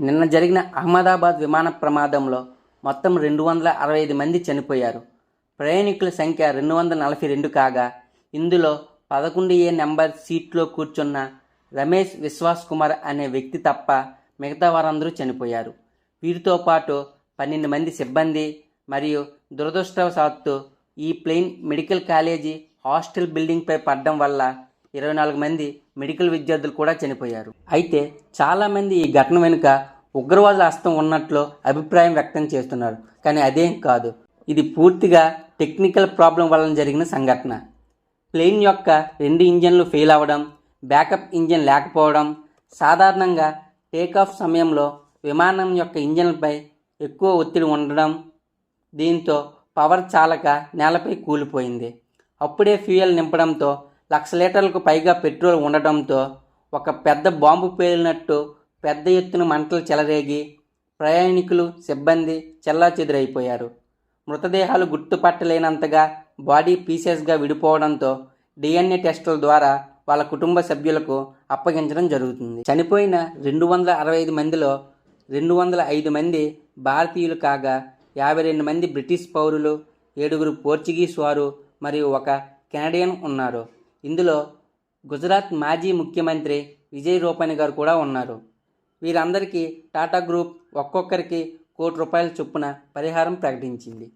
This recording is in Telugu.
నిన్న జరిగిన అహ్మదాబాద్ విమాన ప్రమాదంలో మొత్తం 265 మంది చనిపోయారు. ప్రయాణికుల సంఖ్య 242 కాగా ఇందులో 11A నెంబర్ సీట్లో కూర్చున్న రమేష్ విశ్వాస్ కుమార్ అనే వ్యక్తి తప్ప మిగతా వారందరూ చనిపోయారు. వీరితో పాటు 12 మంది సిబ్బంది మరియు దురదృష్టవశాత్తు ఈ ప్లేన్ మెడికల్ కాలేజీ హాస్టల్ బిల్డింగ్పై పడడం వల్ల 24 మంది మెడికల్ విద్యార్థులు కూడా చనిపోయారు. అయితే చాలామంది ఈ ఘటన వెనుక ఉగ్రవాదుల హస్తం ఉన్నట్లు అభిప్రాయం వ్యక్తం చేస్తున్నారు. కానీ అదేం కాదు, ఇది పూర్తిగా టెక్నికల్ ప్రాబ్లం వలన జరిగిన సంఘటన. ప్లేన్ యొక్క 2 ఇంజన్లు ఫెయిల్ అవ్వడం, బ్యాకప్ ఇంజన్ లేకపోవడం, సాధారణంగా టేకాఫ్ సమయంలో విమానం యొక్క ఇంజన్లపై ఎక్కువ ఒత్తిడి ఉండడం, దీంతో పవర్ చాలక నేలపై కూలిపోయింది. అప్పుడే ఫ్యూయల్ నింపడంతో 1,00,000 లీటర్లకు పైగా పెట్రోల్ ఉండటంతో ఒక పెద్ద బాంబు పేలినట్టు పెద్ద ఎత్తున మంటలు చెలరేగి ప్రయాణికులు సిబ్బంది చెల్లాచెదురైపోయారు. మృతదేహాలు గుర్తుపట్టలేనంతగా బాడీ పీసెస్గా విడిపోవడంతో DNA టెస్టుల ద్వారా వాళ్ళ కుటుంబ సభ్యులకు అప్పగించడం జరుగుతుంది. చనిపోయిన 265 మందిలో 205 మంది భారతీయులు కాగా 52 మంది బ్రిటిష్ పౌరులు, 7 పోర్చుగీస్ వారు మరియు 1 కెనడియన్ ఉన్నారు. ఇందులో గుజరాత్ మాజీ ముఖ్యమంత్రి విజయ్ రూపాని గారు కూడా ఉన్నారు. వీరందరికీ టాటా గ్రూప్ ఒక్కొక్కరికి ₹1 కోటి చొప్పున పరిహారం ప్రకటించింది.